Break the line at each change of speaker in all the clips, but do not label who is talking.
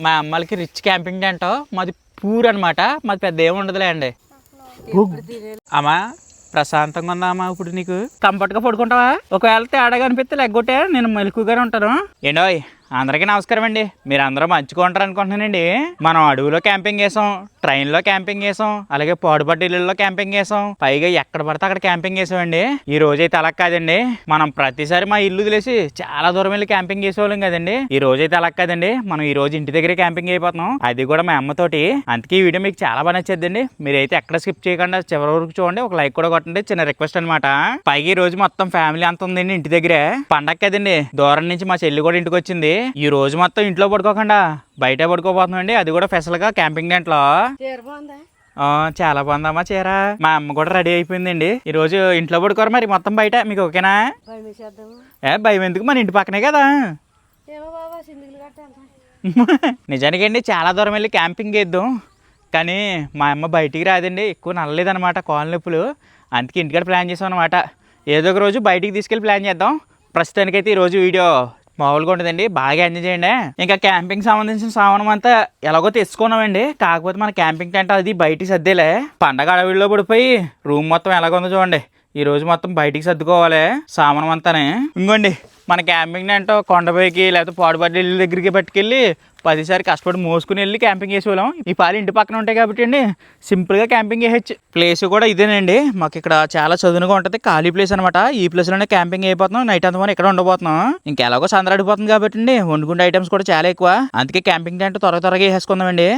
మా అమ్మలకి rich camping tent, మాది poor అనమాట. మాది పెద్ద ఏమి ఉండదులే అండి. అమ్మా ప్రశాంతంగా ఉందా అమ్మా? ఇప్పుడు నీకు కంఫర్ట్గా పడుకుంటావా? ఒకవేళ తేడాగా అనిపిస్తే లెగ్గొట్టే, నేను మెలకుగానే ఉంటాను. ఏండోయ్ అందరికీ నమస్కారం అండి. మీరు అందరూ మంచుకుంటారు అనుకుంటున్నానండి. మనం అడవిలో క్యాంపింగ్ వేసాం, ట్రైన్లో క్యాంపింగ్ వేసాం, అలాగే పాడుపడ్డ ఇళ్ళల్లో క్యాంపింగ్ వేసాం, పైగా ఎక్కడ పడితే అక్కడ క్యాంపింగ్ వేసామండి. ఈ రోజైతే అలా కాదండి. మనం ప్రతిసారి మా ఇల్లు వదిలేసి చాలా దూరం వెళ్ళి క్యాంపింగ్ చేసేవాళ్ళం కదండి. ఈ రోజైతే అలా కాదండి. మనం ఈ రోజు ఇంటి దగ్గరే క్యాంపింగ్ అయిపోతున్నాం, అది కూడా మా అమ్మతోటి. అందుకే ఈ వీడియో మీకు చాలా బాగా నచ్చేద్దండి. మీరైతే ఎక్కడ స్కిప్ చేయకుండా చివరి వరకు చూడండి. ఒక లైక్ కూడా కొట్టండి, చిన్న రిక్వెస్ట్ అనమాట. పైగా ఈ రోజు మొత్తం ఫ్యామిలీ అంత ఉందండి ఇంటి దగ్గరే. పండగ కదండి, దూరం నుంచి మా చెల్లి కూడా ఇంటికి వచ్చింది. ఈ రోజు మొత్తం ఇంట్లో పడుకోకుండా బయట పడుకోబోతున్నామండి, అది కూడా స్పెషల్ గా క్యాంపింగ్ టెంట్ లో. చాలా బాగుందమ్మా చీర. మా అమ్మ కూడా రెడీ అయిపోయిందండి. ఈ రోజు ఇంట్లో పడుకోరు మరి, మొత్తం బయట. మీకు ఓకేనా? భయం ఎందుకు, మన ఇంటి పక్కనే కదా. నిజానికి అండి చాలా దూరం వెళ్ళి క్యాంపింగ్ చేద్దాం, కానీ మా అమ్మ బయటికి రాదండి, ఎక్కువ నల్లలేదనమాట కాళ్ళ నొప్పులు. అందుకే ఇంటికాడ ప్లాన్ చేసాం అనమాట. ఏదో ఒక రోజు బయటికి తీసుకెళ్ళి ప్లాన్ చేద్దాం. ప్రస్తుతానికైతే ఈరోజు వీడియో మామూలుగా ఉంటుందండి, బాగా ఎంజాయ్ చేయండి. ఇంకా క్యాంపింగ్ సంబంధించిన సామానం అంతా ఎలాగో తెచ్చుకున్నామండి. కాకపోతే మన క్యాంపింగ్ టెంట్ అది బయటికి సర్దేలే. పండగ అడవిలో పడిపోయి రూమ్ మొత్తం ఎలాగుందో చూడండి. ఈ రోజు మొత్తం బయటికి సర్దుకోవాలి సామానం అంతానే. ఇంకోండి మన క్యాంపింగ్ టెంట్ కొండపైకి లేకపోతే పాడుపడ్డ ఇళ్ళ దగ్గరికి పట్టుకెళ్ళి 10 సారి కష్టపడి మోసుకుని వెళ్ళి క్యాంపింగ్ చేసేవాళ్ళం. ఈ పాలు ఇంటి పక్కన ఉంటాయి కాబట్టి అండి సింపుల్గా క్యాంపింగ్ చేయొచ్చు. ప్లేస్ కూడా ఇదేనండి. మాకు ఇక్కడ చాలా చదునుగా ఉంటుంది, ఖాళీ ప్లేస్ అనమాట. ఈ ప్లేస్లోనే క్యాంపింగ్ అయిపోతున్నాం. నైట్ అంతా మనం ఇక్కడ ఉండబోతున్నాం. ఇంకెలాగో సందడిపోతుంది కాబట్టి అండి వండుకునే ఐటమ్స్ కూడా చాలా ఎక్కువ. అందుకే క్యాంపింగ్ టెంట్ త్వరగా వేసేసుకుందామండి.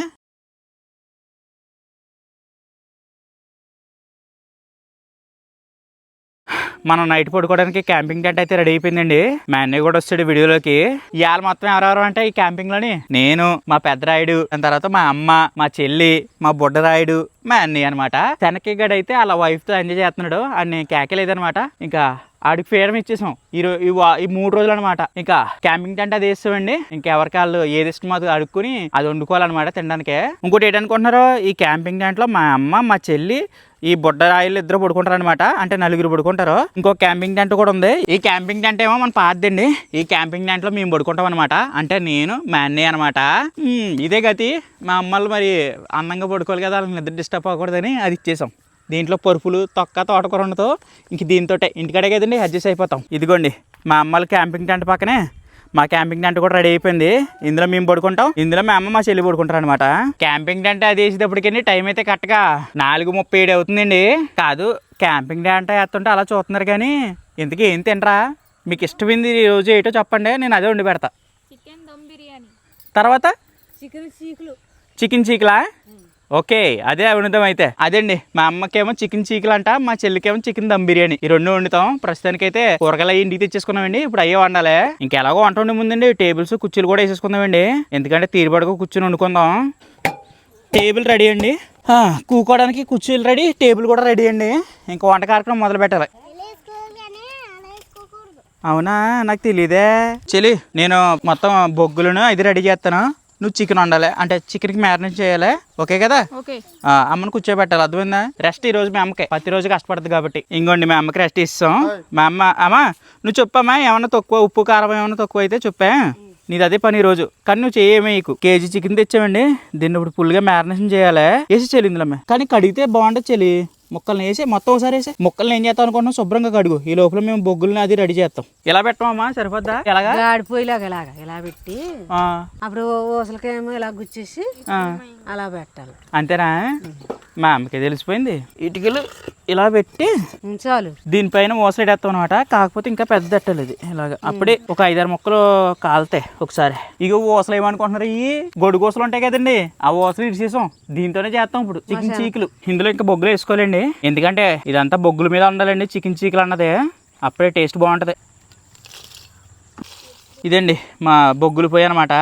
మనం నైట్ పడుకోవడానికి క్యాంపింగ్ టెంట్ అయితే రెడీ అయిపోయిందండి. మా అన్నయ్య కూడా వస్తాడు వీడియోలోకి. ఇవాళ మొత్తం ఎవరెవరు అంటే ఈ క్యాంపింగ్ లోని నేను, మా పెద్దరాయుడు, దాని తర్వాత మా అమ్మ, మా చెల్లి, మా బుడ్డరాయుడు, మా అన్నయ్య అనమాట. తెనకి గడ అయితే అలా వైఫ్ తో ఎంజాయ్ చేస్తున్నాడు. అన్ని కేకలేదనమాట. ఇంకా ఆడికి ఫ్రీడమ్ ఇచ్చేసాం ఈ 3 రోజులు అనమాట. ఇంకా క్యాంపింగ్ టెంట్ అది వేస్తామండి. ఇంకెవరికి వాళ్ళు ఏది ఇష్టం అది అడుక్కుని అది వండుకోవాలన్నమాట తినడానికే. ఇంకోటి ఏంటనుకుంటున్నారో, ఈ క్యాంపింగ్ టెంట్ లో మా అమ్మ, మా చెల్లి, ఈ బుడ్డరాయిలు ఇద్దరు పడుకుంటారు అనమాట. అంటే 4 పడుకుంటారు. ఇంకో క్యాంపింగ్ టెంట్ కూడా ఉంది. ఈ క్యాంపింగ్ టెంట్ ఏమో మన పాతదండి. ఈ క్యాంపింగ్ టెంట్ లో మేము పడుకుంటాం అనమాట. అంటే నేను, మా అన్నయ్య అనమాట. ఇదే గతి. మా అమ్మలు మరి అందంగా పడుకోవాలి కదా, వాళ్ళకి నిద్ర డిస్టర్బ్ అవ్వకూడదని అది ఇచ్చేసాం. దీంట్లో పరుపులు, తొక్క, తోటకూర ఉండదు. ఇంక దీంతో ఇంటికాడే కదండి అడ్జస్ట్ అయిపోతాం. ఇదిగోండి మా అమ్మలు క్యాంపింగ్ టెంట్ పక్కనే మా క్యాంపింగ్ టెంట్ కూడా రెడీ అయిపోయింది. ఇందులో మేము పడుకుంటాం, ఇందులో మా అమ్మ, మా చెల్లి పడుకుంటారు అనమాట. క్యాంపింగ్ టెంట్ అది వేసేటప్పటికండి టైం అయితే కరెక్ట్గా 4:37 అవుతుందండి. కాదు, క్యాంపింగ్ టెంట్ వేస్తుంటే అలా చూస్తున్నారు కానీ ఇంతకీ ఏం తినరా? మీకు ఇష్టమైంది ఈ రోజు ఏంటో చెప్పండి, నేను అదే వండి పెడతా.
చికెన్ దమ్ బిర్యానీ,
తర్వాత చికెన్ చీకులా? ఓకే, అదే వండుతాం అయితే. అదండి, మా అమ్మకేమో చికెన్ చీకులు అంట, మా చెల్లికేమో చికెన్ దమ్ బిర్యానీ. ఈ 2 వండుతాం. ప్రస్తుతానికి అయితే కూరగాయలు అయ్యి ఇంటికి తెచ్చేసుకున్నామండి. ఇప్పుడు అయ్యే వండాలి. ఇంకెలాగో వంట వండే ముందండి టేబుల్స్, కుర్చీలు కూడా వేసేసుకుందామండి. ఎందుకంటే తీరుబడకు కూర్చొని వండుకుందాం. టేబుల్ రెడీ అండి, కూకోవడానికి కుర్చీలు రెడీ, టేబుల్ కూడా రెడీ అండి. ఇంకా వంట కార్యక్రమం మొదలు పెట్టాలి. అవునా, నాకు తెలియదే చెల్లి. నేను మొత్తం బొగ్గులను ఇది రెడీ చేస్తాను, నువ్వు చికెన్ వండాలి. అంటే చికెన్కి మ్యారినేట్ చేయాలి, ఓకే కదా? అమ్మను కూర్చోబెట్టాలి, అర్థమైందా? రెస్ట్ ఈ రోజు మీ అమ్మకి, ప్రతిరోజు కష్టపడుతుంది కాబట్టి. ఇంకోండి మా అమ్మకి రెస్ట్ ఇస్తాం. మా అమ్మ నువ్వు చెప్పమ్మా, ఏమన్నా తక్కువ ఉప్పు కారం ఏమన్నా తక్కువ అయితే చెప్పా. నీది అదే పని ఈ రోజు. కానీ నువ్వు చేయమే. KG chicken తెచ్చామండి. దీన్ని ఇప్పుడు ఫుల్గా మ్యారినేషన్ చేయాలి. వేసి చెల్లి ఇందులో, కానీ కడిగితే బాగుంటుంది చెల్లి. ముక్కల్ని వేసి మొత్తం ఒకసారి వేసి ముక్కల్ని ఏం చేస్తాం అనుకుంటున్నాం, శుభ్రంగా కడుగు. ఈ లోపల మేము బొగ్గుల్ని అది రెడీ చేస్తాం. ఇలా పెట్టమమ్మా, సరిపోద్దా? ఎలాగా
ఆడిపోయేలాగా ఇలా పెట్టి అప్పుడు ఊసలకేమో ఇలా గుచ్చేసి అలా పెట్టాలి.
అంతేనా? మా అమ్మకి తెలిసిపోయింది. ఇటుకలు ఇలా పెట్టి
చాలు,
దీనిపైన ఊసలేడేస్తాం అనమాట. కాకపోతే ఇంకా పెద్ద పెట్టాలి ఇది. ఇలాగా అప్పుడే ఒక 5-6 ముక్కలు కాలుతాయి ఒకసారి. ఇక ఊసలు ఏమనుకుంటున్నారు, ఈ గొడుగు ఊసలు ఉంటాయి కదండి, ఆ ఊసలు ఇడిచేసాం. దీంతోనే చేస్తాం ఇప్పుడు చికెన్ చీకులు. ఇందులో ఇంకా బొగ్గులు వేసుకోవాలండి, ఎందుకంటే ఇదంతా బొగ్గుల మీద ఉండాలండి చికెన్ చీకులు అన్నది. అప్పుడే టేస్ట్ బాగుంటది. ఇదండి మా బొగ్గులు పోయి అనమాట.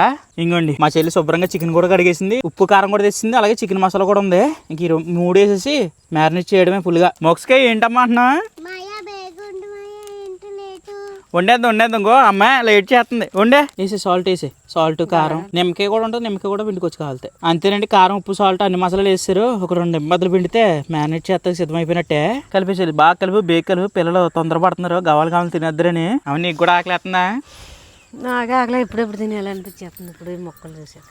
ఇంకోండి మా చెల్లి శుభ్రంగా చికెన్ కూడా కడిగేసింది, ఉప్పు కారం కూడా తెచ్చింది, అలాగే చికెన్ మసాలా కూడా ఉంది. ఇంక 3 వేసేసి మ్యారినేట్ చేయడమే ఫుల్గా. మొక్స్కాయ ఏంటమ్మా అంటున్నా? వండేద్దాం ఇంకో అమ్మాయి లేట్ చేస్తుంది. వేసి సాల్ట్ వేసి, సాల్ట్ కారం, నిమ్మకాయ కూడా ఉంటుంది, నిమ్మకాయ కూడా పిండికొచ్చి కాలితే అంతేనండి. కారం, ఉప్పు, సాల్ట్ అన్ని మసాలాలు వేస్తారు. ఒక 2 నిమ్మద్దలు పిండితే మ్యారినేట్ చేస్తే సిద్ధమైపోయినట్టే. కలిపేసేది బాగా కలిపి, బేక్ కలిపి. పిల్లలు తొందరపడుతున్నారు, గవాలు తినేద్దరని. అవును, నీకు కూడా ఆకలి వేస్తుందా?
నాకే ఆకలి ఎప్పుడెప్పుడు తినేయాలనిపించేస్తుంది ఇప్పుడు ఈ మొక్కలు చూసాక.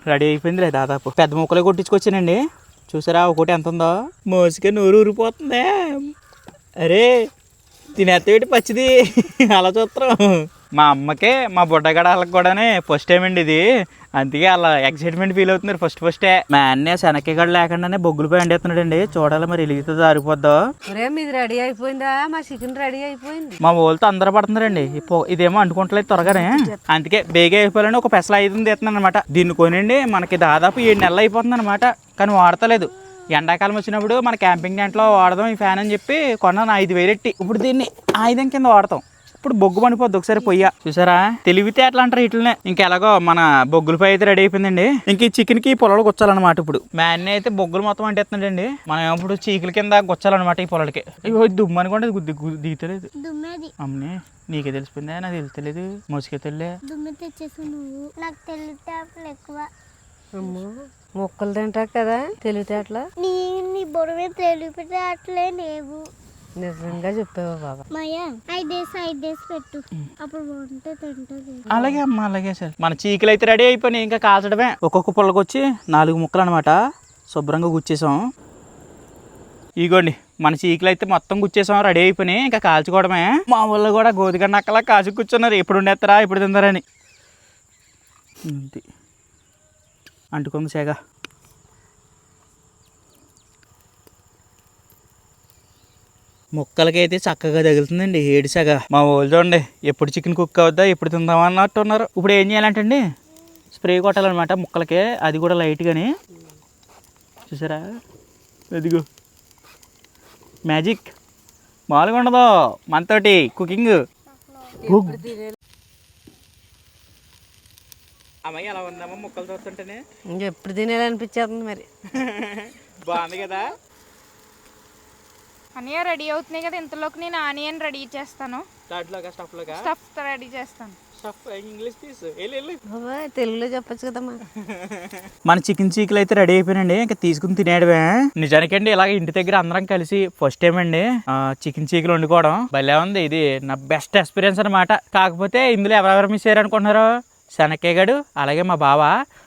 రెడీ అయిపోయిందిలే దాదాపు. పెద్ద ముక్కలే కొట్టించుకొచ్చానండి. చూసారా ఒకటి ఎంత ఉందో, మోసుగా నూరు ఊరిపోతుంది. అరే తినేత్తేటి పచ్చిది అలా చూస్తాం. మా అమ్మకే మా బుడ్డగడ వాళ్ళకి కూడానే ఫస్ట్ టైం అండి ఇది. అందుకే అలా ఎక్సైట్మెంట్ ఫీల్ అవుతున్నారు ఫస్ట్. మా అన్నయ్య శనక్కాయ లేకుండానే బొగ్గులు పోయి అండేస్తున్నాడు అండి. చూడాలి మరి వెలిగితే జారిపోద్దో.
ఒరే మీది రెడీ అయిపోయిందా? మా చికెన్ రెడీ అయిపోయింది.
మా వాళ్ళతో అందరూ పడుతున్నారండి. ఇదేమో అంటుకుంటలేదు త్వరగానే. అందుకే బేగా అయిపోవాలని ఒక పెసలు 5 తీస్తున్నాను అనమాట. దీన్ని కొనండి మనకి దాదాపు 7 నెలలు అయిపోతుంది అనమాట. కానీ వాడతలేదు. ఎండాకాలం వచ్చినప్పుడు మన క్యాంపింగ్ టెంట్లో వాడదాం ఈ ఫ్యాన్ అని చెప్పి కొన్నాను 5,000 ఎట్టి. ఇప్పుడు దీన్ని ఆయుధం కింద వాడతాం. ఇప్పుడు బొగ్గు పనిపోద్ది ఒకసారి పొయ్య. చూసారా తెలివితే అట్లా అంటారు ఇట్లనే. ఇంకెలాగో మన బొగ్గులపై అయితే రెడీ అయిపోయిందండి. ఇంక ఈ చికెన్ కి పొలాలకు వచ్చాలన్నమాట. ఇప్పుడు మా అన్నయ్య అయితే బొగ్గులు మొత్తం అంటేస్తున్నాడండి. మనం ఇప్పుడు చీకుల కింద వచ్చాలన్నమాట ఈ పొలాలకి. ఇగో దుమ్ము అనుకోండి దిగుతలేదు. అమ్మనే నీకే తెలిసిపోయిందా? నాకు తెలుస్తలేదు. మోసుకే తెల్లే
మొక్కలు తింటా కదా తెలివితేటలు.
నీ బొడవే తెలివితేటలే లేవు.
నిజంగా చెప్పావా బాబా?
5 days పెట్టు, అప్పుడు బాగుంటే తింటది.
అలాగే అమ్మ అలాగే సార్. మన చీకులు అయితే రెడీ అయిపోయినాయి. ఇంకా కాల్చడమే. ఒక్కొక్క పొలకు వచ్చి 4 ముక్కలు అనమాట. శుభ్రంగా గుచ్చేసాం. ఇగోండి మన చీకులు అయితే మొత్తం గుచ్చేసాం. రెడీ అయిపోయినాయి. ఇంకా కాల్చుకోవడమే. మా వాళ్ళు కూడా గోధుగండ అక్కలా కాల్చి కూర్చున్నారు. ఎప్పుడు ఉండేస్తారా ఎప్పుడు తింటారని. అంటుకుంది సేగ. ముక్కలకైతే చక్కగా తగులుతుందండి ఏడిసాగా. మా వాళ్ళు చూడండి ఎప్పుడు చికెన్ కుక్ అవుద్దా ఎప్పుడు తిందామా అన్నట్టు ఉన్నారు. ఇప్పుడు ఏం చేయాలంటే స్ప్రే కొట్టాలన్నమాట ముక్కలకి. అది కూడా లైట్గాని. చూసారా అదిగో మ్యాజిక్ మామూలుగా ఉండదు మనతోటి కుకింగ్. అమ్మాయి ఎలా ఉందమ్మా ముక్కలు చూస్తుంటేనే?
ఇంకెప్పుడు తినేయాలనిపించేస్తుంది మరి.
బాగుంది కదా.
అన్నయ్య రెడీ అవుతున్నాయి కదా, ఇంతలోకి నేను ఆనియన్ రెడీ చేస్తాను. స్టఫ్ రెడీ చేస్తాను.
తెలుగులో చెప్పచ్చు కదమ్మా.
మన చికెన్ చీకులు అయితే రెడీ అయిపోయినండి. ఇంకా తీసుకుని తినేయడమే. నిజానికండి ఇలాగ ఇంటి దగ్గర అందరం కలిసి ఫస్ట్ టైం అండి చికెన్ చీకులు వండుకోవడం. భలే ఉంది. ఇది నా బెస్ట్ ఎక్స్పీరియన్స్ అనమాట. కాకపోతే ఇందులో ఎవరెవరు మిస్ అయ్యారు అనుకుంటున్నారు? శనక్కాయ గడు అలాగే మా బావ.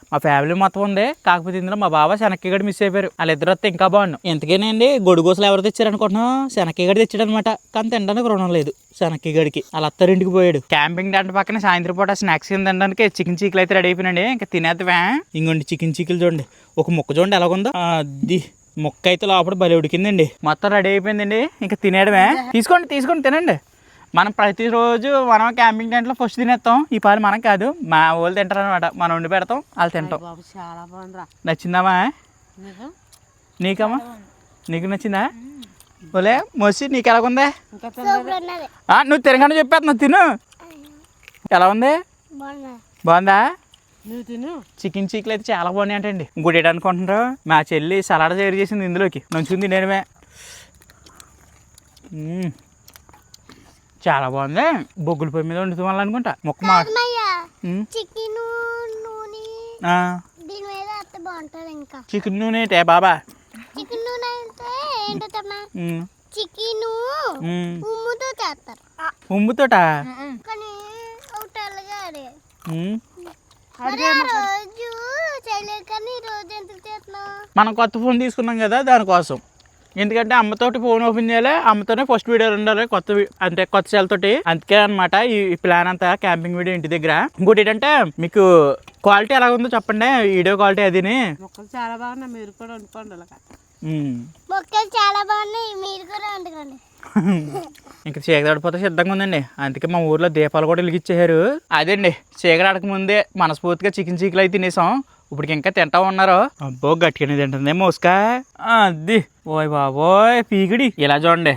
మా ఫ్యామిలీ మొత్తం ఉంది. కాకపోతే ఇందులో మా బావ శనక్కాయ గడు మిస్ అయిపోయారు. వాళ్ళిద్దరు వస్తే ఇంకా బాగుండు. ఇంతకేనండి గొడుగోసలు ఎవరు తెచ్చారు అనుకుంటున్నాం? శనక్కాయ గడి తెచ్చాడు అనమాట. కానీ తినడానికి రుణం లేదు శనక్కాయ గడికి. వాళ్ళ అత్తారింటికి పోయాడు. క్యాంపింగ్ టెంట్ పక్కన సాయంత్రం పూట స్నాక్స్ కింద తినడానికి చికెన్ చీకులు అయితే రెడీ అయిపోయినండి. ఇంకా తినేద్దామా? ఇంకోండి చికెన్ చీకులు చూడండి. ఒక ముక్క చూడండి ఎలాగుందో. అది ముక్క అయితే లోపల బలి ఉడికిందండి. మొత్తం రెడీ అయిపోయిందండి. ఇంకా తినేయడమే. తీసుకోండి తినండి. మనం ప్రతిరోజు మనం క్యాంపింగ్ టెంట్లో ఫస్ట్ తినేస్తాం. ఈ పాలు మనం కాదు, మా వాళ్ళు తింటారు అనమాట. మనం వండి పెడతాం, వాళ్ళు తింటాం.
చాలా బాగుందిరా.
నచ్చిందామా నీకమ్మా? నీకు నచ్చిందా? ఓలే మోసి నీకు ఎలాగుందా? నువ్వు తినగానే చెప్పేస్తున్నావు. తిను. ఎలా ఉంది? బాగుందా?
నువ్వు తిను.
చికెన్ చీకులు అయితే చాలా బాగున్నాయి అంటండి. ఇంకోటి ఏంటనుకుంటున్నారు? మా చెల్లి సలాడ్ తయారు చేసింది ఇందులోకి. నంచుకుని తినేయడమే. చాలా బాగుంది. బొగ్గుల పొయ్యి మీద వండుతాం వల్ల అనుకుంటా. మొక్క
చికెన్ నూనె దీని మీద అయితే బాగుంటది. ఇంకా
చికెన్ నూనె ఏంటే బాబా?
చికెన్ నూనె అంటే ఏంటో చికెన్ ఉమ్ముతో చేస్తారు.
ఉమ్ముతోట?
కానీ రోజు చేయలేదు. కానీ రోజు ఎందుకు చేస్తున్నావు?
మనం కొత్త ఫోన్ తీసుకున్నాం కదా దానికోసం. ఎందుకంటే అమ్మతోటి ఫోన్ ఓపెన్ చేయాలి, అమ్మతోనే ఫస్ట్ వీడియో ఉండాలి కొత్త సెల్ తోటి. అందుకే అనమాట ఈ ప్లాన్ అంతా క్యాంపింగ్ వీడియో ఇంటి దగ్గర. ఇంకోటి ఏంటంటే మీకు క్వాలిటీ ఎలా ఉందో చెప్పండి, వీడియో క్వాలిటీ అదిని.
మొక్కలు చాలా బాగున్నాయి, మీరు కూడా వండుకోండి.
మొక్కలు చాలా బాగున్నాయి, మీరు కూడా వండుకోండి.
ఇంకా చీకటి సిద్ధంగా ఉందండి. అందుకే మా ఊర్లో దీపాలు కూడా వెలిగించేశారు. అదండి చీకటి ముందే మనస్ఫూర్తిగా చికెన్ చీకులు అయితే తినేసాం. ఇప్పుడు ఇంకా తింటా ఉన్నారు. అబ్బో గట్టిగానే తింటుంది మోసుకా. అది ఓయ్ బాబోయ్ పీకిడి. ఇలా చూడండి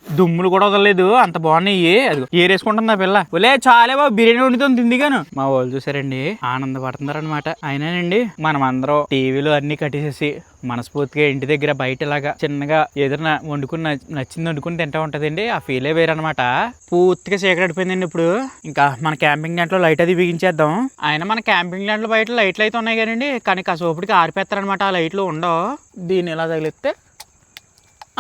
దుమ్ములు కూడా వదలలేదు, అంత బాగున్నాయి. అది ఏరేసుకుంటుంది ఆ పిల్ల. ఒలే చాలే బాబు బిర్యానీ వండుతుంది తిందిగాను. మా వాళ్ళు చూసారండి ఆనందపడుతున్నారు అనమాట. అయినానండి మనం అందరం టీవీలు అన్ని కట్టేసేసి మనస్ఫూర్తిగా ఇంటి దగ్గర బయట ఇలాగా చిన్నగా ఏదైనా వండుకుని నచ్చింది వండుకుని తింటా ఉంటదండి. ఆ ఫీలే వేరనమాట. పూర్తిగా చీకటిపోయిందండి. ఇప్పుడు ఇంకా మన క్యాంపింగ్ టెంట్లో లైట్ అది బిగించేద్దాం. ఆయన మన క్యాంపింగ్ టెంట్లో బయట లైట్లు అయితే ఉన్నాయి కానండి, కానీ కాసేపటికి ఆరిపేస్తారనమాట. ఆ లైట్లు ఉండవు. దీన్ని ఇలా తగిలిస్తే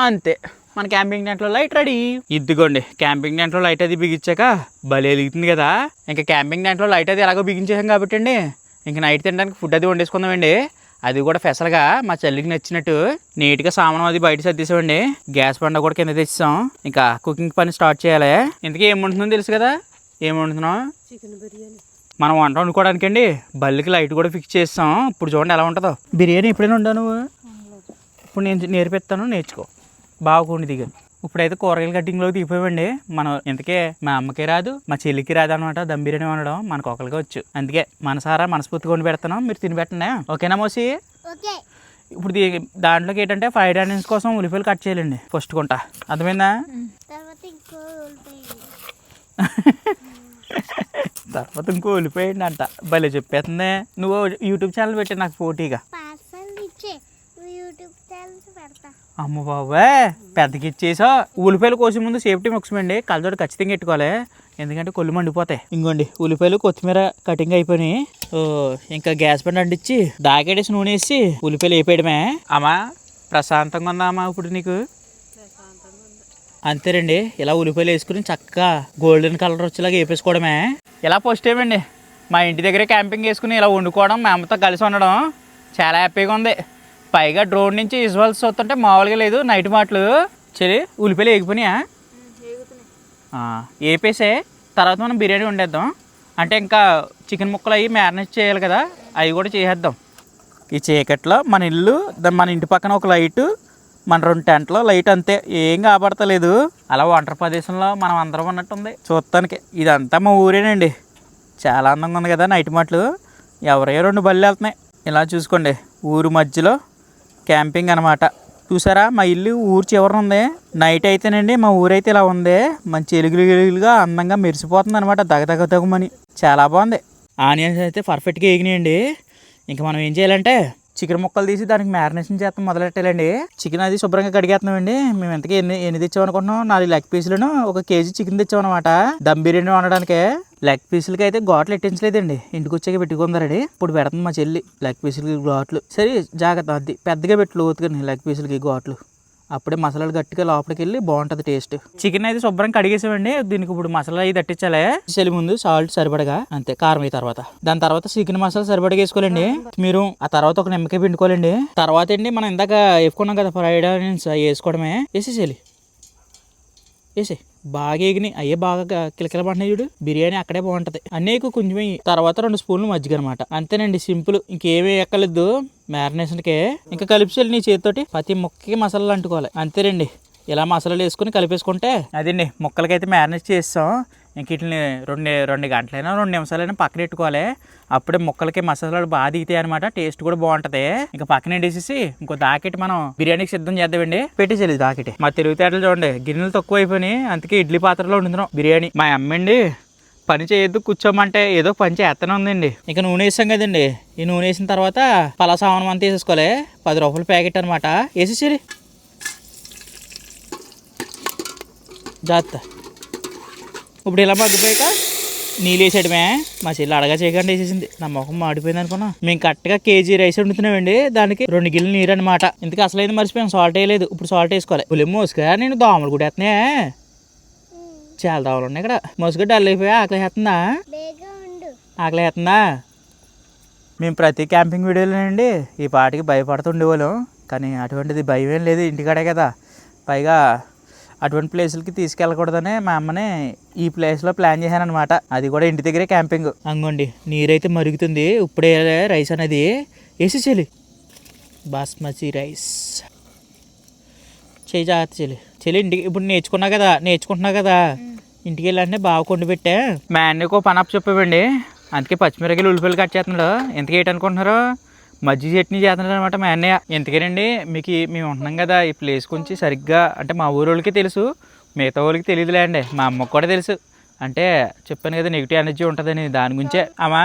అంతే మన క్యాంపింగ్ టెంట్లో లైట్ రెడీ. ఇదిగోండి క్యాంపింగ్ టెంట్లో లైట్ అది బిగించాక భలే వెలుగుతుంది కదా. ఇంకా క్యాంపింగ్ టెంట్లో లైట్ అది ఎలాగో బిగించేసాం కాబట్టి అండి ఇంకా నైట్ తినడానికి ఫుడ్ అది వండేసుకుందామండి. అది కూడా స్పెషల్గా మా చెల్లికి నచ్చినట్టు నీట్గా సామానం అది బయట సర్దేసామండి. గ్యాస్ బండ కూడా కింద తెచ్చాం. ఇంకా కుకింగ్ పని స్టార్ట్ చేయాలి. ఇంతకీ ఏం వండుతుందో తెలుసు కదా. ఏం వండుతున్నాం?
చికెన్ బిర్యానీ.
మనం వంట వండుకోవడానికి అండి బల్లికి లైట్ కూడా ఫిక్స్ చేస్తాం. ఇప్పుడు చూడండి ఎలా ఉంటుందో. బిర్యానీ ఎప్పుడైనా వండావు నువ్వు? ఇప్పుడు నేను నేర్పిస్తాను, నేర్చుకో. బాగుండి దిగాను. ఇప్పుడైతే కూరగాయల కట్టింగ్లో దిగిపోయామండి. మనం ఇంతకే మా అమ్మకి రాదు, మా చెల్లికి రాదు అనమాట దమ్ బిర్యానీ వండడం. మనకు ఒకరికి వచ్చు. అందుకే మనసారా మనస్ఫూర్తిగా వండి పెడతాను, మీరు తిని పెట్టండి. ఓకేనా మోసి?
ఓకే.
ఇప్పుడు దాంట్లోకి ఏంటంటే ఫ్రైడ్ ఆనియన్స్ కోసం ఉల్లిపాయలు కట్ చేయాలండి ఫస్ట్ కొంట. అర్థమైందా? తర్వాత ఇంకో ఉల్లిపాయండి అంట. భలే చెప్పేస్తుంది. నువ్వు యూట్యూబ్ ఛానల్ పెట్టి నాకు పోటీగా. అమ్మ బాబాయ్ పెద్దకి ఇచ్చేసా. ఉల్లిపాయలు కోసే ముందు సేఫ్టీ ముఖ్యమండి. కళ్ళజోడు ఖచ్చితంగా పెట్టుకోవాలి, ఎందుకంటే కొళ్ళు మండిపోతాయి. ఇంకోండి ఉల్లిపాయలు కొత్తిమీర కటింగ్ అయిపోయి ఇంకా గ్యాస్ బండ అంటించి దాకేడేసి నూనె వేసి ఉల్లిపాయలు వేపేయడమే. అమ్మా ప్రశాంతంగా ఉందా అమ్మా ఇప్పుడు నీకు? అంతేనండి. ఇలా ఉల్లిపాయలు వేసుకుని చక్కగా గోల్డెన్ కలర్ వచ్చేలాగా వేపేసుకోవడమే. ఇలా ఫస్ట్ టైం అండి మా ఇంటి దగ్గరే క్యాంపింగ్ వేసుకుని ఇలా వండుకోవడం, మా అమ్మతో కలిసి ఉండడం చాలా హ్యాపీగా ఉంది. పైగా డ్రోన్ నుంచి విజువల్స్ వస్తుంటే మామూలుగా లేదు. నైట్ మాటలు చెల్లి ఉల్లిపాయలు వేగిపోయినాయా? వేపేసే తర్వాత మనం బిర్యానీ వండేద్దాం. అంటే ఇంకా చికెన్ ముక్కలు అవి మ్యారినేట్ చేయాలి కదా, అవి కూడా చేసేద్దాం. ఈ చీకట్లో మన ఇల్లు, మన ఇంటి పక్కన ఒక లైటు, మన 2 టెంట్లో లైట్, అంతే. ఏం కాపాడతలేదు. అలా ఒంటరి ప్రదేశంలో మనం అందరం ఉన్నట్టుంది చూస్తానికి. ఇదంతా మా ఊరేనండి. చాలా అందంగా ఉంది కదా నైట్ మాటలు. ఎవరో 2 బళ్ళు వెళ్తున్నాయి. ఇలా చూసుకోండి ఊరు మధ్యలో క్యాంపింగ్ అనమాట. చూసారా మా ఇల్లు ఊరు చివరన ఉంది. నైట్ అయితేనండి మా ఊరైతే ఇలా ఉంది. మంచి ఎలుగులుగా అందంగా మెరిసిపోతుంది అనమాట, దగదగమని. చాలా బాగుంది. ఆనియన్స్ అయితే పర్ఫెక్ట్గా వేగినాయండి. ఇంకా మనం ఏం చేయాలంటే చికెన్ ముక్కలు తీసి దానికి మ్యారినేషన్ చేస్తాం మొదలెట్టాలండి. చికెన్ అది శుభ్రంగా కడిగేస్తున్నామండి. మేము ఎంతకీ ఎన్ని తెచ్చామనుకుంటున్నాం? 4 లెగ్ పీసులను 1 కేజీ చికెన్ తెచ్చామన్నమాట దమ్ బిర్యానీ వండడానికి. లెగ్ పీసులకి అయితే ఘాట్లు ఎట్టించలేదండి, ఇంటికి వచ్చాక పెట్టుకుందారండి. ఇప్పుడు పెడుతుంది మా చెల్లి లెగ్ పీసులకి ఘాట్లు. సరే జాగ్రత్త, అది పెద్దగా పెట్టి లోతుగా లెగ్ పీసులకి ఘాట్లు. అప్పుడే మసాలాలు గట్టిగా లోపలికి వెళ్ళి బాగుంటుంది టేస్ట్. చికెన్ అయితే శుభ్రంగా కడిగేసామండి. దీనికి ఇప్పుడు మసాలా అవి తట్టించాలి. చెల్లి ముందు సాల్ట్ సరిపడగా, అంతే. కారం అయిన దాని తర్వాత చికెన్ మసాలా సరిపడగా వేసుకోవాలండి. మీరు ఆ తర్వాత ఒక నిమ్మకాయ పిండుకోవాలండి. తర్వాత అండి మనం ఇందాక వేసుకున్నాం కదా ఫ్రైడ్ ఆనియన్స్, అవి వేసుకోవడమే. వేసేసేయాలి. వేసే బాగా ఎగినాయి, అయ్యే బాగా కిలకిలపడినాయి చూడు. బిర్యానీ అక్కడే బాగుంటుంది. అన్నీ కొంచెం తర్వాత 2 స్పూన్లు మజ్జిగ అనమాట. అంతేనండి, సింపుల్. ఇంకేమీ ఎక్కలేదు మ్యారినేషన్కే. ఇంకా కలిపేయాలి నీ చేతితోటి. ప్రతి ముక్కకి మసాలాలు అంటుకోవాలి. అంతేనండి. ఇలా మసాలాలు వేసుకుని కలిపేసుకుంటే అదండి ముక్కలకైతే మ్యారినేట్ చేస్తాం. ఇంక వీటిని 2 గంటలైనా 2 నిమిషాలైనా పక్కన పెట్టుకోవాలి. అప్పుడే ముక్కలకి మసాలాలు బాగా దిగుతాయి అనమాట. టేస్ట్ కూడా బాగుంటుంది. ఇంకా పక్కన వేసేసి ఇంకో దాకెట్ మనం బిర్యానీకి సిద్ధం చేద్దామండి. పెట్టేసేది దాకెట్. మా తెలివితేటలు చూడండి, గిన్నెలు తక్కువ అయిపోయినాయి. అందుకే ఇడ్లీ పాత్రలో వండుతున్నాం బిర్యానీ. మా అమ్మండి పని చేయొద్దు కూర్చోమంటే ఏదో పని చేస్తూనే ఉందండి. ఇంకా నూనె వేసాం కదండి, ఈ నూనె వేసిన తర్వాత పలాస ఆవనం అంతా వేసేసుకోవాలి. 10 రూపాయల ప్యాకెట్ అనమాట. వేసేసేది జాగ్రత్త. ఇప్పుడు ఇలా మగ్గిపోయాక నీళ్ళు వేసేయడమే. మా చెల్లి అడగా చేయకుండా వేసేసింది. నా ముఖం మాడిపోయింది అనుకున్నా. మేము కరెక్ట్గా కేజీ రైస్ వండుతున్నామండి, దానికి 2 గిన్నెలు నీరు అనమాట. ఇంతకీ అసలైంది మర్చిపోయాం, సాల్ట్ వేయలేదు. ఇప్పుడు సాల్ట్ వేసుకోవాలి. పులి మోసుగా నేను దోమలు కూడా వేస్తున్నాయా? చాలా దోమలు ఉన్నాయి ఇక్కడ. మోసుగా డల్ అయిపోయా. ఆకలి వేస్తుందా? ఆకలి వేస్తుందా? మేము ప్రతి క్యాంపింగ్ వీడియోలోనండి ఈ పాటికి భయపడుతుండేవాళ్ళం, కానీ అటువంటిది భయం ఏం లేదు. ఇంటికాడే కదా. పైగా అటువంటి ప్లేసులకి తీసుకెళ్ళకూడదని మా అమ్మని ఈ ప్లేస్లో ప్లాన్ చేశాను అనమాట. అది కూడా ఇంటి దగ్గరే క్యాంపింగ్. అంగోండి నీరైతే మరుగుతుంది. ఇప్పుడే రైస్ అనేది వేసేసేయాలి. బాస్మతి రైస్ చేయి జాగ్రత్త చెల్లి. ఇంటికి ఇప్పుడు నేర్చుకుంటున్నా కదా ఇంటికి వెళ్ళాలంటే బాగా కొండి పెట్టా. మా అన్నయ్యకు పని అప్పు చెప్పేవండి, అందుకే పచ్చిమిరకాయలు ఉల్లిపాయలు కట్ చేస్తున్నాడు. ఎంతకి ఏంటనుకుంటున్నారు? మజ్జిగ చట్నీ చేస్తున్నాడు అనమాట మా అన్నయ్య. ఎందుకేనండి మీకు మేము ఉంటున్నాం కదా ఈ ప్లేస్ గురించి సరిగ్గా, అంటే మా ఊరోళ్ళకి తెలుసు, మిగతా వాళ్ళకి తెలియదులే అండి. మా అమ్మకు కూడా తెలుసు. అంటే చెప్పాను కదా నెగిటివ్ ఎనర్జీ ఉంటుందని, దాని గురించే. అమ్మా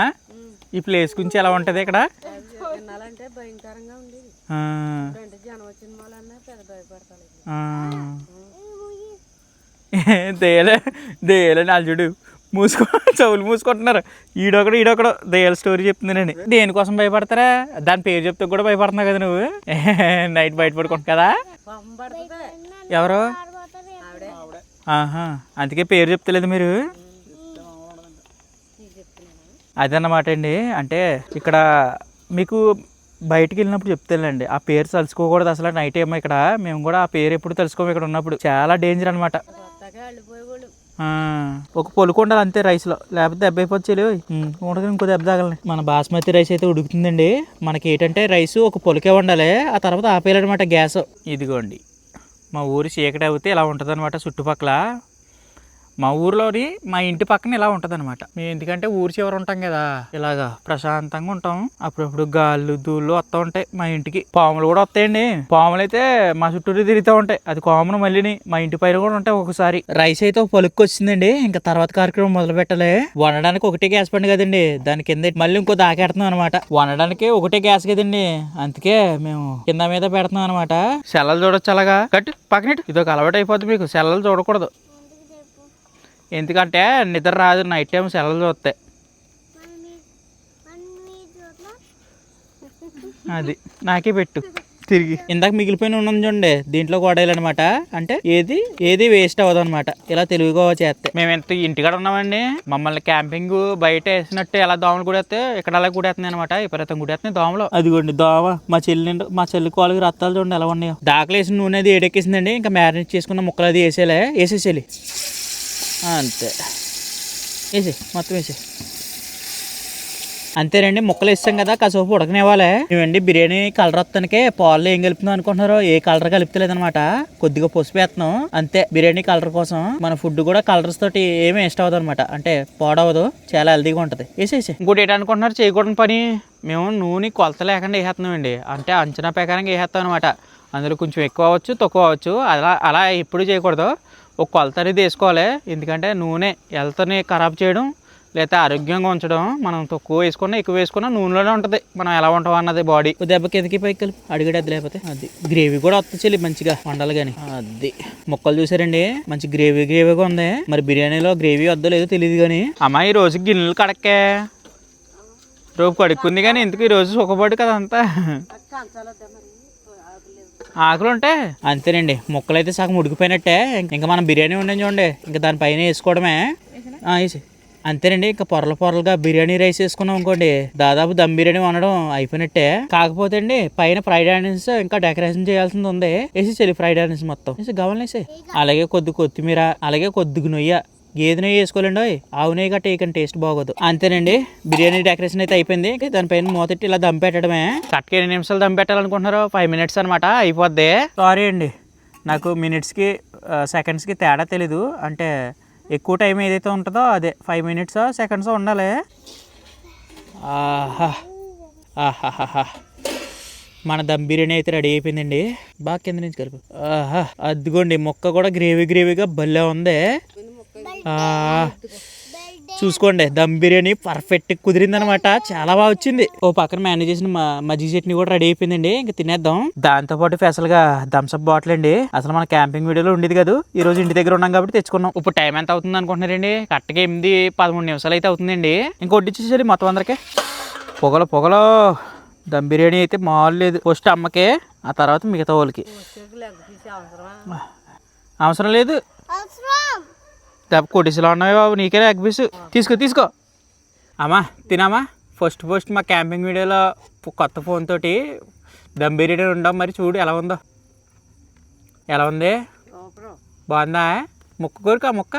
ఈ ప్లేస్ గురించి ఎలా ఉంటుంది ఇక్కడ? దేలే నాలుగుడు చెవులు మూసుకుంటున్నారు. ఈడొకడు దయ్యాల స్టోరీ చెప్తున్నానండి. దేనికోసం భయపడతారా? దాని పేరు చెప్తే కూడా భయపడుతున్నావు కదా నువ్వు. నైట్ బయట పడుకుంటు కదా. ఎవరు?
ఆడిపోతారు
ఆహా, అందుకే పేరు చెప్తలేదు మీరు. అదన్నమాట అండి. అంటే ఇక్కడ మీకు బయటికి వెళ్ళినప్పుడు చెప్తానండి, ఆ పేరు తలుచుకోకూడదు అసలు నైట్ ఏమో. ఇక్కడ మేము కూడా ఆ పేరు ఎప్పుడు తెలుసుకోము ఇక్కడ ఉన్నప్పుడు. చాలా డేంజర్ అనమాట. ఒక పొలుకు ఉండాలి అంతే రైస్లో, లేకపోతే దెబ్బ అయిపోవచ్చు. ఉండదు, ఇంకో దెబ్బ తగలని. మన బాస్మతి రైస్ అయితే ఉడుకుతుందండి. మనకి ఏంటంటే రైస్ ఒక పొలికే ఉండాలి, ఆ తర్వాత ఆపేయాలన్నమాట గ్యాస్. ఇదిగోండి మా ఊరి చీకటి అవుతే ఇలా ఉంటుంది అనమాట. చుట్టుపక్కల మా ఊర్లోని మా ఇంటి పక్కన ఇలా ఉంటుంది అనమాట. మేము ఎందుకంటే ఊరి చివర ఉంటాం కదా, ఇలాగా ప్రశాంతంగా ఉంటాం. అప్పుడప్పుడు గాళ్ళు దూళ్ళు వస్తూ ఉంటాయి మా ఇంటికి. పాములు కూడా వస్తాయండి. పాములు అయితే మా చుట్టూరు తిరుగుతూ ఉంటాయి, అది కామన్. మళ్ళీ మా ఇంటి పైన కూడా ఉంటాయి ఒకసారి. రైస్ అయితే ఒక పొలుక్కి వచ్చిందండి. ఇంకా తర్వాత కార్యక్రమం మొదలు పెట్టాలి. వండడానికి ఒకటే గ్యాస్ పండి కదండి, దాని కింద మళ్ళీ ఇంకో దాకెడుతున్నాం అనమాట. వండడానికి ఒకటే గ్యాస్ కదండి, అందుకే మేము కింద మీద పెడుతున్నాం అనమాట. సెల్లలు చూడొచ్చు అలాగా. కట్టు పక్కన ఇదొక అలవాటు అయిపోద్ది మీకు, సెల్లలు చూడకూడదు. ఎందుకంటే నిద్ర రాదు నైట్ టైం సెలవులు చూస్తే. అది నాకే పెట్టు తిరిగి. ఇందాక మిగిలిపోయిన ఉన్నది చూడండి, దీంట్లో కొడేయాలి అనమాట. అంటే ఏది వేస్ట్ అవ్వదు అనమాట, ఇలా తెలివిగా చేస్తే. మేము ఎంత ఇంటికాడ ఉన్నామండి, మమ్మల్ని క్యాంపింగ్ బయట వేసినట్టు ఎలా దోమలు కూడేస్తే ఇక్కడ అలా కూడేస్తున్నాయి అనమాట. విపరీతం కూడేస్తున్నాయి దోమలు. అదిగోండి దోమ. మా చెల్లి కాళ్ళకి రక్తాలు చూడండి ఎలా ఉన్నాయో. దాకలు వేసిన నూనె అది ఏడెక్కేసిందండి. ఇంకా మ్యారినేట్ చేసుకున్న ముక్కలు అది వేసేసేయాలి అంతే. మొత్తం వేసే అంతేనండి. ముక్కలు వేస్తాం కదా, కాసేపు ఉడకనివ్వాలి. మేమండి బిర్యానీ కలర్ వస్తానికే పాలు ఏం కలుపుతున్నాం అనుకుంటున్నారు, ఏ కలర్ కలుపుతలేదు అనమాట. కొద్దిగా పసుపు వేస్తున్నాం అంతే, బిర్యానీ కలర్ కోసం. మన ఫుడ్ కూడా కలర్స్ తోటి ఏమీ ఇష్టం అవ్వదు అనమాట, అంటే పాడవదు, చాలా హెల్తీగా ఉంటుంది. వేసేసి ఇంకోటి ఏంటనుకుంటున్నారు, చేయకూడని పని. మేము నూనె కొలత లేకుండా వేసేస్తున్నామండి, అంటే అంచనా ప్రకారంగా వేసేస్తాం అనమాట. అందులో కొంచెం ఎక్కువ అవ్వచ్చు, తక్కువ అవ్వచ్చు. అలా ఎప్పుడు చేయకూడదు. ఒక కొలత అనేది వేసుకోవాలి. ఎందుకంటే నూనె హెల్త్ని ఖరాబ్ చేయడం లేకపోతే ఆరోగ్యంగా ఉంచడం. మనం తక్కువ వేసుకున్నా ఎక్కువ వేసుకున్నా నూనెలోనే ఉంటుంది మనం ఎలా ఉంటాం అన్నది. బాడీ దెబ్బకి ఎదికి పైకి కలిపి అడిగడద్దు, లేకపోతే అది గ్రేవీ కూడా వస్తుంది మంచిగా వండాలి కానీ. అది ముక్కలు చూసారండి, మంచి గ్రేవీగా ఉంది. మరి బిర్యానీలో గ్రేవీ వద్దో లేదో తెలియదు కానీ. అమ్మాయి ఈ రోజు గిన్నెలు కడక్కే రోపు కడుక్కుంది కానీ ఎందుకు ఈ రోజు సుఖపడు కదా అంతా. ఆకులు ఉంటే అంతేనండి. ముక్కలు అయితే సగం ఉడికిపోయినట్టే. ఇంకా మనం బిర్యానీ వండాం చూడండి, ఇంకా దానిపైన వేసుకోవడమే. వేసి అంతేనండి. ఇంకా పొరలుగా బిర్యానీ రైస్ వేసుకున్నాం అనుకోండి, దాదాపు దమ్ బిర్యానీ వండడం అయిపోయినట్టే. కాకపోతే అండి పైన ఫ్రైడ్ ఆనియన్స్ ఇంకా డెకరేషన్ చేయాల్సింది ఉంది. వేసేసి ఫ్రైడ్ ఆనియన్స్ మొత్తం వేసి గవల్ని వేసి, అలాగే కొద్ది కొత్తిమీర, అలాగే కొద్దిగా నొయ్య. గేదె నెయ్యి వేసుకోవాలండి, ఆవు నెయ్యి గట్ట వేయకండి, టేస్ట్ బాగోదు. అంతేనండి, బిర్యానీ డెకరేషన్ అయితే అయిపోయింది. దానిపైన మూతెట్టి ఇలా దమ్ పెట్టడమే. కరెక్ట్గా 8 నిమిషాలు దమ్ పెట్టాలనుకుంటున్నారు, 5 minutes అనమాట, అయిపోద్ది. సారీ అండి, నాకు మినిట్స్కి సెకండ్స్కి తేడా తెలీదు. అంటే ఎక్కువ టైం ఏదైతే ఉంటుందో అదే 5 minutes seconds ఉండాలి. ఆహా మన దమ్ బిర్యానీ అయితే రెడీ అయిపోయిందండి. బాగా కింద నుంచి కలిపి. అదిగోండి ముక్క కూడా గ్రేవీగా భలే ఉంది. చూసుకోండి, దమ్ బిర్యానీ పర్ఫెక్ట్ కుదిరింది అనమాట, చాలా బాగా వచ్చింది. ఓ పక్కన మేనేజ్ చేసిన మజ్జిగ చట్నీ కూడా రెడీ అయిపోయిందండి, ఇంకా తినేద్దాం. దాంతో పాటు స్పెషల్ గా థమ్స్అప్ బాటిల్ అండి. అసలు మన క్యాంపింగ్ వీడియోలో ఉండేది కదా, ఈ రోజు ఇంటి దగ్గర ఉన్నాం కాబట్టి తెచ్చుకున్నాం. ఇప్పుడు టైం ఎంత అవుతుంది అనుకుంటున్నారండి? కరెక్ట్గా 8-13 నిమిషాలు అయితే అవుతుందండి. ఇంకొడ్డి చూసేది మొత్తం అందరికి పొగలో దమ్ బిర్యానీ అయితే మామూలు లేదు. ఫస్ట్ అమ్మకే, ఆ తర్వాత మిగతా వాళ్ళకి. అవసరం లేదు, కొట్టిసలో ఉన్నాయి బాబు, నీకే ఎగ్ పీస్ తీసుకో. అమ్మా తినామా. ఫస్ట్ మా క్యాంపింగ్ వీడియోలో కొత్త ఫోన్ తోటి దమ్ బిర్యానీ ఉండవు, మరి చూడు ఎలా ఉందో. ఎలా ఉంది, బాగుందా? ముక్క కోరిక ముక్క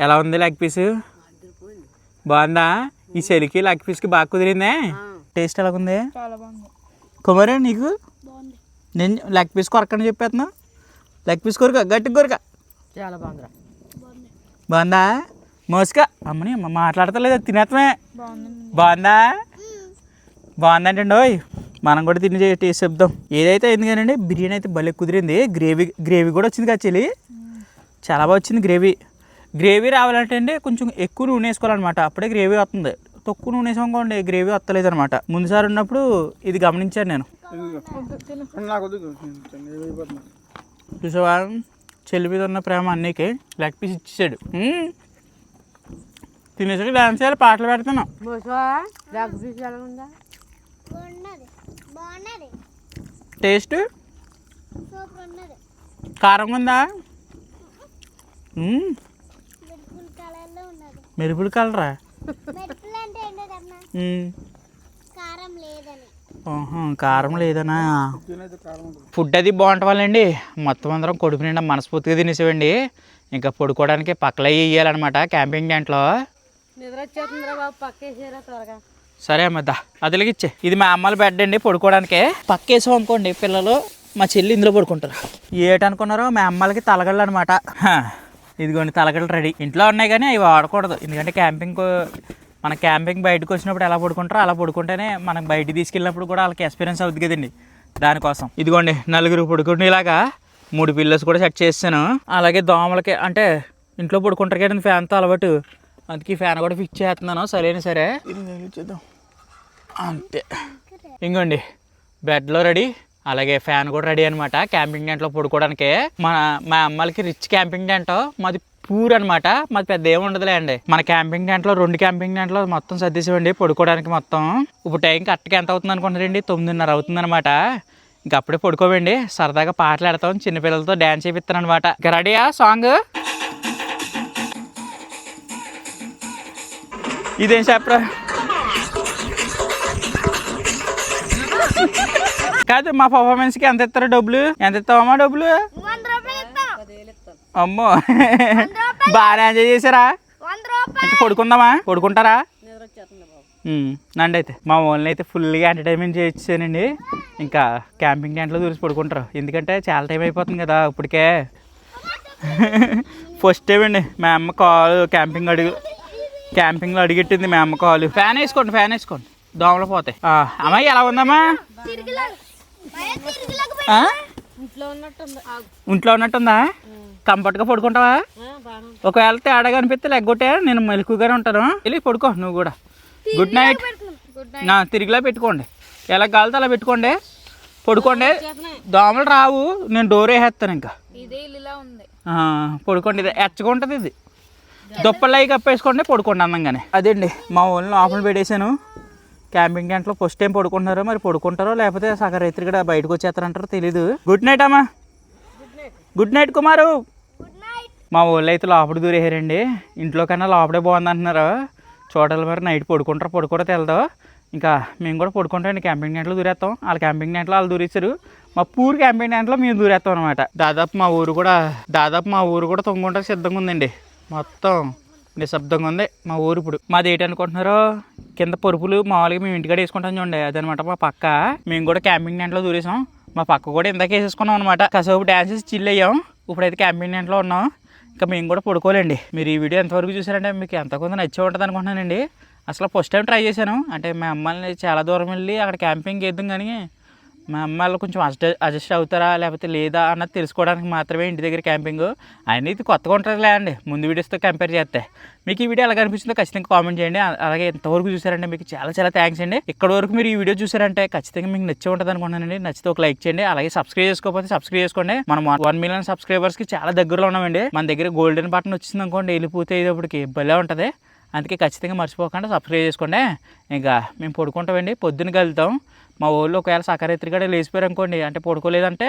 ఎలా ఉంది? లెగ్ పీస్ బాగుందా? ఈ చెలికి లెగ్ పీస్కి బాగా కుదిరిందే. టేస్ట్ ఎలాగుంది? కుమారే నీకు? నేను లెగ్ పీస్ కొరకని చెప్పేస్తున్నా, లెగ్ పీస్ కొరక గట్టి కొరక.
చాలా
బాగుందా? మోసుగా అమ్మని మాట్లాడతలేదు, తినేత్తమే. బాగుందంటే ఓయ్ మనం కూడా తిని టేస్ట్ చెప్దాం. ఏదైతే అయింది కానండి, బిర్యానీ అయితే భలే కుదిరింది. గ్రేవీ కూడా వచ్చింది కదా చెల్లి, చాలా బాగా వచ్చింది. గ్రేవీ రావాలంటే అండి కొంచెం ఎక్కువ నూనె వేసుకోవాలన్నమాట, అప్పుడే గ్రేవీ వస్తుంది. తక్కువ నూనె వేసుకోండి గ్రేవీ వస్తలేదు అనమాట. ముందుసారి ఉన్నప్పుడు ఇది గమనించాను నేను. చూసావా, చెల్లి మీద ఉన్న ప్రేమ అన్నీకి లెగ్ పీస్ ఇచ్చేసాడు. తినేసరికి డాన్స్ చేయాలి, పాటలు పెడతాను.
బాగున్నది
టేస్ట్
సూపర్ ఉన్నది
కారంగా ఉందా?
మెరుపుల కలర్లో ఉన్నది
మెరుపులు కలరా?
మెరుపులు అంటే ఏంటన్నా కారం లేదని
కారం లేదనా? ఫుడ్ అది బాగుంటుందండి. మొత్తం అందరం కొడుకు నిండా మనస్ఫూర్తిగా తినేసేవండి. ఇంకా పడుకోవడానికి పక్కలో వేయాలన్నమాట క్యాంపింగ్ టెంట్లో.
నిద్ర వచ్చేస్తుందిరా బాబు, పక్కేసారా త్వరగా.
సరే అమ్మద్దా అదిలిగిచ్చే. ఇది మా అమ్మల బెడ్ అండి పడుకోవడానికి. పక్కేసాం అనుకోండి పిల్లలు మా చెల్లి ఇందులో పడుకుంటారు. ఏటనుకున్నారో మా అమ్మలకి తలగళ్ళు అనమాట. ఇదిగోండి తలగళ్ళు రెడీ. ఇంట్లో ఉన్నాయి కానీ అవి వాడకూడదు. ఎందుకంటే మన క్యాంపింగ్ బయటకు వచ్చినప్పుడు ఎలా పడుకుంటారో అలా పడుకుంటేనే మనకు బయటికి తీసుకెళ్ళినప్పుడు కూడా వాళ్ళకి ఎక్స్పీరియన్స్ అవుతుంది కదండి. దానికోసం ఇదిగోండి నలుగురు పడుకునేలాగా 3 పిల్లర్స్ కూడా సెట్ చేసాను. అలాగే దోమలకి అంటే ఇంట్లో పడుకుంటారు కదండి ఫ్యాన్తో అలవాటు, అందుకే ఫ్యాన్ కూడా ఫిక్స్ చేస్తున్నాను. సరే చూద్దాం అంతే. ఇంకోండి బెడ్లో రెడీ, అలాగే ఫ్యాన్ కూడా రెడీ అనమాట క్యాంపింగ్ టెంట్లో పడుకోవడానికి. మా అమ్మాయికి రిచ్ క్యాంపింగ్ టెంట్, మాది పూర్ అనమాట. మాది పెద్ద ఏమి ఉండదులే అండి. మన క్యాంపింగ్ టెంట్లో 2 క్యాంపింగ్ టెంట్లో మొత్తం సర్దేసేవండి పడుకోవడానికి మొత్తం. ఇప్పుడు టైం కరెక్ట్గా ఎంత అవుతుంది అనుకుంటారండి? 9:30 అవుతుంది అనమాట. ఇంక అప్పుడే పడుకోవండి, సరదాగా పాటలు ఆడతాం, చిన్నపిల్లలతో డ్యాన్స్ చేపిస్తాను అనమాట. ఇంకా రెడీయా సాంగ్? ఇదేం చెప్పరా? కాదు మా పర్ఫార్మెన్స్కి ఎంత ఇస్తారో డబ్బులు? ఎంత ఇస్తావమ్మా డబ్బులు?
100 రూపాయలు ఇస్తాం.
అమ్మో బాగా ఎంజాయ్ చేశారా?
100 రూపాయలు.
ఇంకా పడుకుంటారా?
నిద్ర వచ్చేస్తుంది బాబు.
నండి అయితే మా వాళ్ళని అయితే ఫుల్గా ఎంటర్టైన్మెంట్ చేయించానండి. ఇంకా క్యాంపింగ్ టెంట్లో దూరిసి పడుకుంటారు, ఎందుకంటే చాలా టైం అయిపోతుంది కదా ఇప్పటికే. ఫస్ట్ టైం అండి మా అమ్మ కాలు క్యాంపింగ్లో అడిగెట్టింది మా అమ్మ కాలు. ఫ్యాన్ వేసుకోండి దోమలు పోతాయి. అమ్మాయి ఎలా ఉందమ్మా? ఇంట్లో ఉన్నట్టుందా? కంఫర్ట్గా పడుకుంటావా? ఒకవేళ తేడాగా అనిపిస్తే లెగ్గొట్టే, నేను మెలకుగానే ఉంటాను. వెళ్ళి పడుకో నువ్వు కూడా. Good night. తిరిగిలా పెట్టుకోండి, ఎలా కాలితే అలా పెట్టుకోండి, పడుకోండి. దోమలు రావు, నేను డోర్ వేసేస్తాను. ఇంకా పడుకోండి, ఇది ఎచ్చగుంటుంది. ఇది దుప్పలు అవి కప్పేసుకోండి, పడుకోండి అందంగానే. అదేండి మా ఊళ్ళో లోపల పెట్టేశాను క్యాంపింగ్ టెంట్లో. ఫస్ట్ టైం పడుకుంటున్నారో మరి పడుకుంటారో లేకపోతే సగం రైతులు కూడా బయటకు వచ్చేస్తారంటారో తెలీదు. గుడ్ నైట్ అమ్మా. గుడ్ నైట్ కుమారు. మా ఊళ్ళో అయితే లోపల దూరేసారండి. ఇంట్లో కన్నా లోపడే బాగుంది అంటున్నారు. చూడాలి మరి నైట్ పడుకుంటారో తెలదో. ఇంకా మేము కూడా పడుకుంటామండి, క్యాంపింగ్ టెంట్లో దూరేస్తాం. వాళ్ళ క్యాంపింగ్ టెంట్లో వాళ్ళు దూరేస్తారు, మా పూర్ క్యాంపింగ్ టెంట్లో మేము దూరేస్తాం అనమాట. దాదాపు మా ఊరు కూడా తొంగుంటారు సిద్ధంగా ఉందండి. మొత్తం నిశ్శబ్దంగా ఉంది మా ఊరు. ఇప్పుడు మాది ఏంటనుకుంటున్నారో, కింద పరుపులు మామూలుగా మేము ఇంటికాడ వేసుకుంటాం చూడండి, అదనమాట మా పక్క. మేము కూడా క్యాంపింగ్ టెంట్లో దూరేసాం. మా పక్క కూడా ఇందాక వేసేసుకున్నాం అనమాట. కాసేపు డ్యాన్సెస్ చిల్ అయ్యాం, ఇప్పుడైతే క్యాంపింగ్ టెంట్లో ఉన్నాం. ఇంకా మేము కూడా పడుకోలేండి. మీరు ఈ వీడియో ఎంతవరకు చూసారంటే మీకు ఎంత కొంత నచ్చే ఉంటుంది అనుకుంటున్నానండి. అసలు ఫస్ట్ టైం ట్రై చేశాను. అంటే మా అమ్మాయిని చాలా దూరం వెళ్ళి అక్కడ క్యాంపింగ్ వేద్దాం, కానీ మా అమ్మాయిలు కొంచెం అడ్జస్ట్ అవుతారా లేకపోతే లేదా అన్నది తెలుసుకోవడానికి మాత్రమే ఇంటి దగ్గర క్యాంపింగ్. అయినా ఇది కొత్తగా ఉంటుందిలే అండి ముందు వీడియోస్తో కంపేర్ చేస్తే. మీకు ఈ వీడియో ఎలా కనిపించిందో ఖచ్చితంగా కామెంట్ చేయండి. అలాగే ఎంతవరకు చూసారంటే మీకు చాలా థ్యాంక్స్ అండి. ఇక్కడ వరకు మీరు ఈ వీడియో చూసారంటే ఖచ్చితంగా మీకు నచ్చే ఉంటుంది అనుకుంటున్నానండి. నచ్చితే ఒక లైక్ చేయండి, అలాగే సబ్స్క్రైబ్ చేసుకోకపోతే సబ్స్క్రైబ్ చేసుకోండి. మనం 1 మిలియన్ సబ్స్క్రైబర్స్కి చాలా దగ్గరలో ఉన్నామండి. మన దగ్గర గోల్డెన్ బటన్ వచ్చింది అనుకోండి, వెళ్ళిపోతే ఇప్పటికి భలే ఉంటుంది. అందుకే ఖచ్చితంగా మర్చిపోకుండా సబ్స్క్రైబ్ చేసుకోండి. ఇంకా మేము పడుకుంటామండి, పొద్దున్న కలుద్దాం. మా ఊళ్ళో ఒకవేళ సకరాత్రి కూడా లేచిపోయారు అనుకోండి, అంటే పడుకోలేదంటే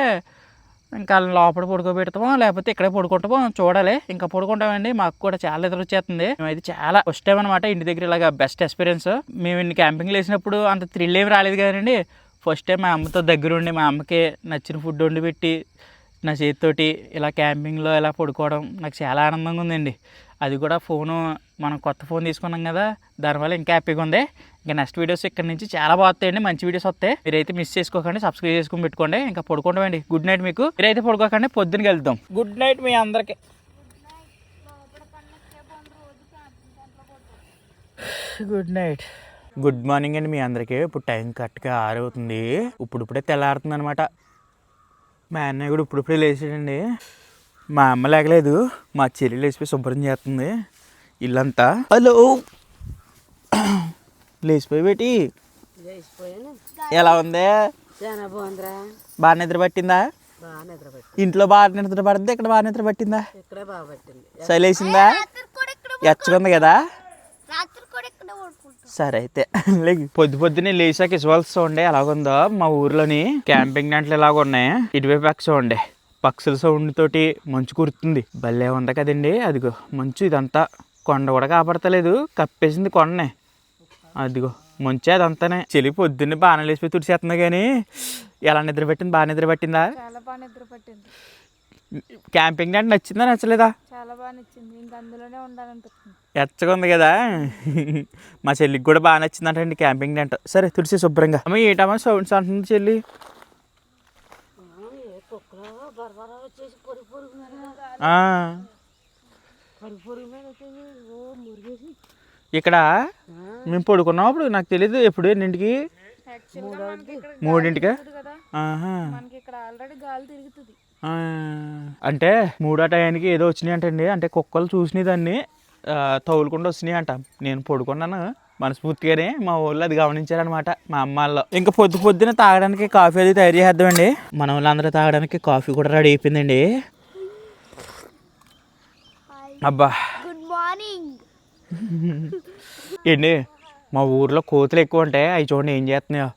ఇంకా లోపల పడుకోబెడతామో లేకపోతే ఇక్కడే పడుకుంటామో చూడాలి. ఇంకా పడుకుంటామండి, మాకు కూడా చాలా నిద్ర వచ్చేస్తుంది. మేమైతే చాలా ఫస్ట్ టైం అనమాట ఇంటి దగ్గర ఇలాగా బెస్ట్ ఎక్స్పీరియన్స్. మేము ఇన్ని క్యాంపింగ్లు వేసినప్పుడు అంత థ్రిల్ ఏమి రాలేదు కదండి. ఫస్ట్ టైం మా అమ్మతో దగ్గరుండి మా అమ్మకి నచ్చిన ఫుడ్ వండి పెట్టి నా చేతితోటి ఇలా క్యాంపింగ్లో ఇలా పడుకోవడం నాకు చాలా ఆనందంగా ఉందండి. అది కూడా మనం కొత్త ఫోన్ తీసుకున్నాం కదా, దానివల్ల ఇంకా హ్యాపీగా ఉంది. ఇంకా నెక్స్ట్ వీడియోస్ ఇక్కడ నుంచి చాలా బాగుతాయండి, మంచి వీడియోస్ వస్తాయి. మీరైతే మిస్ చేసుకోకండి, సబ్స్క్రైబ్ చేసుకుని పెట్టుకోండి. ఇంకా పడుకుంటామండి. గుడ్ నైట్ మీకు. మీరైతే పడుకోకండి, పొద్దున్నకి వెళ్తాం. గుడ్ నైట్ మీ అందరికీ. Good night. గుడ్ మార్నింగ్ అండి మీ అందరికీ. ఇప్పుడు టైం కరెక్ట్గా 6 అవుతుంది. ఇప్పుడే తెల్లారుతుంది అనమాట. మా అన్నయ్య కూడా ఇప్పుడే లేచాడండి. మా అమ్మ లేకలేదు, మా చెల్లి లేచిపోయి శుభ్రం చేస్తుంది ఇల్లంతా. హలో లేచిపోయి పెట్టి ఎలా ఉంది? బాగా నిద్ర పట్టిందా? ఇంట్లో బాగా నిద్ర పడుతుంది, ఇక్కడ బాగా నిద్ర పట్టిందా? శైలేసిందా? ఎచ్చగుంది కదా.
రాత్రి కూడా ఇక్కడ పడుకుంటాం.
సరే అయితే పొద్దున్నే లేచాక ఇసువల్స్ చూడండి ఎలాగుందో మా ఊర్లోని క్యాంపింగ్ టెంట్లు ఇలాగ ఉన్నాయి. ఇటువైపు పక్క చూడండి పక్షుల సౌండ్ తోటి మంచు కురుతుంది. భలే ఉంది కదండి. అదిగో మంచు ఇదంతా కొండ కూడా కాపాడతలేదు, కప్పేసింది కొండనే. అదిగో మంచి అదంతానే. చెల్లి పొద్దున్నే బాగా లేచిపోయి తుడిచేస్తుంది కానీ ఎలా నిద్ర పెట్టింది? బాగా నిద్ర పట్టిందా?
చాలా బాగా నిద్ర పట్టింది.
క్యాంపింగ్ టెంట్ నచ్చిందా నచ్చలేదా?
చాలా బాగా నచ్చింది. ఇంకా అందులోనే ఉండాలనిపిస్తుంది.
ఎచ్చగా ఉంది కదా. మా చెల్లికి కూడా బాగా నచ్చిందంటండి క్యాంపింగ్ టెంట్. సరే తుడిసి శుభ్రంగా. అమ్మ ఏటమ్మా సౌండ్స్ అంటుంది చెల్లి? ఇక్కడ మేము పడుకున్నాం అప్పుడు నాకు తెలియదు. ఎప్పుడు ఎన్నింటికి? 3ంటికా?
మనకి ఇక్కడ ఆల్రెడీ గాలి తిరుగుతుంది.
అంటే 3 టయానికి ఏదో వచ్చినాయి అంటండి. అంటే కుక్కలు చూసినాయి దాన్ని తౌలుకుండా వచ్చినాయి అంట. నేను పడుకున్నాను మనస్ఫూర్తిగానే. మా ఊళ్ళో అది గమనించారనమాట మా అమ్మ వాళ్ళు. ఇంకా పొద్దున తాగడానికి కాఫీ అది తయారు చేద్దామండి. మన వాళ్ళందరూ తాగడానికి కాఫీ కూడా రెడీ అయిపోయిందండి. అబ్బా
గుడ్ మార్నింగ్.
ఏంటి మా ఊర్లో కోతులు ఎక్కువ ఉంటాయి. అవి చూడండి ఏం చేస్తున్నాయో.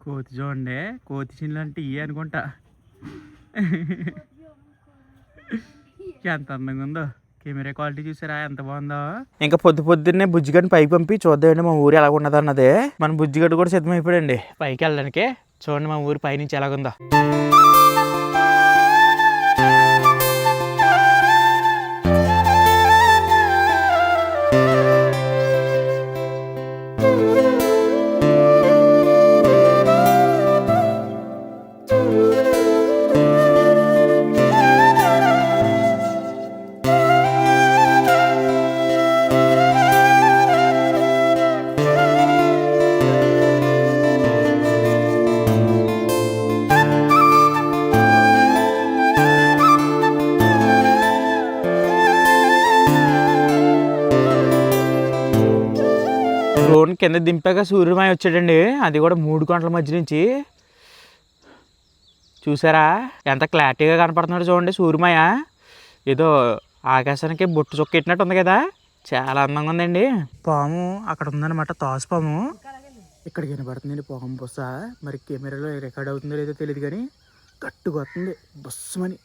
కోతి చూడండి. కోతి చిన్లు అంటే ఇవి అనుకుంటా. ఎంత అందంగా ఉందో. కెమెరా క్వాలిటీ చూసారా ఎంత బాగుందో. ఇంకా పొద్దున్నే బుజ్జిగడ్ని పైకి పంపి చూద్దామండి మా ఊరు ఎలా ఉన్నది అన్నది. మన బుజ్జిగడ్డు కూడా సిద్ధమైపోయాడండి పైకి వెళ్ళడానికి. చూడండి మా ఊరు పైనుంచి ఎలాగుందో. డ్రోన్ కింద దింపాక సూర్యమాయ వచ్చాడండి. అది కూడా 3 గంటల మధ్య నుంచి. చూసారా ఎంత క్లారిటీగా కనపడుతున్నాడు చూడండి సూర్యమాయ. ఏదో ఆకాశానికి బొట్టు చొక్క ఎట్టినట్టు ఉంది కదా. చాలా అందంగా ఉందండి. పాము అక్కడ ఉందన్నమాట, తాసుపాము. ఇక్కడ కనపడుతుందండి పాము బొస్స. మరి కెమెరాలో రికార్డ్ అవుతుందో లేదో తెలియదు కానీ గట్టుగా వస్తుంది బొస్సమని.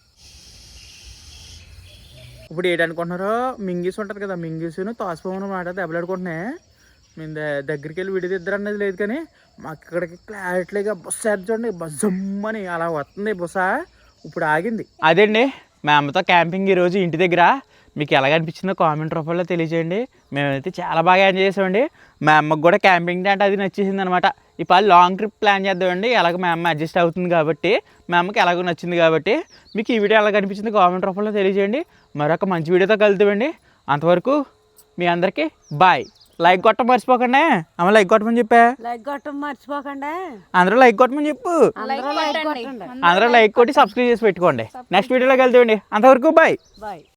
ఇప్పుడు ఏంటనుకుంటున్నారో, మింగీస్ ఉంటుంది కదా, మింగీసును తాసుపాము అన్నమాట దెబ్బలాడుకుంటున్నాయి. మేము దగ్గరికి వెళ్ళి విడిదిద్దరు అన్నది లేదు కానీ మాకు ఇక్కడికి క్లారిటీగా బస్సు చూడండి బజ్జమ్మని అలా వస్తుంది బస్స. ఇప్పుడు ఆగింది. అదండి మా అమ్మతో క్యాంపింగ్ ఈరోజు ఇంటి దగ్గర. మీకు ఎలాగ అనిపించిందో కామెంట్ రూపంలో తెలియజేయండి. మేమైతే చాలా బాగా ఎంజాయ్ చేసామండి. మా అమ్మకు కూడా క్యాంపింగ్ టెంట్ అది నచ్చేసింది అనమాట. ఇప్పుడు లాంగ్ ట్రిప్ ప్లాన్ చేద్దామండి. ఎలాగ మా అమ్మ అడ్జస్ట్ అవుతుంది కాబట్టి, మా అమ్మకి ఎలాగో నచ్చింది కాబట్టి. మీకు ఈ వీడియో ఎలాగ అనిపించింది కామెంట్ రూపంలో తెలియజేయండి. మరొక మంచి వీడియోతో కలుద్దామండి. అంతవరకు మీ అందరికీ బాయ్. లైక్ కొట్టడం మర్చిపోకండి. అమ్మ లైక్ కొట్టమని చెప్పా.
లైక్ కొట్టడం మర్చిపోకండి.
అందరూ లైక్ కొట్టమని చెప్పు. అందరూ లైక్ కొట్టి సబ్స్క్రైబ్ చేసి పెట్టుకోండి. నెక్స్ట్ వీడియోలోకి వెళ్తామండి. అంతవరకు బాయ్.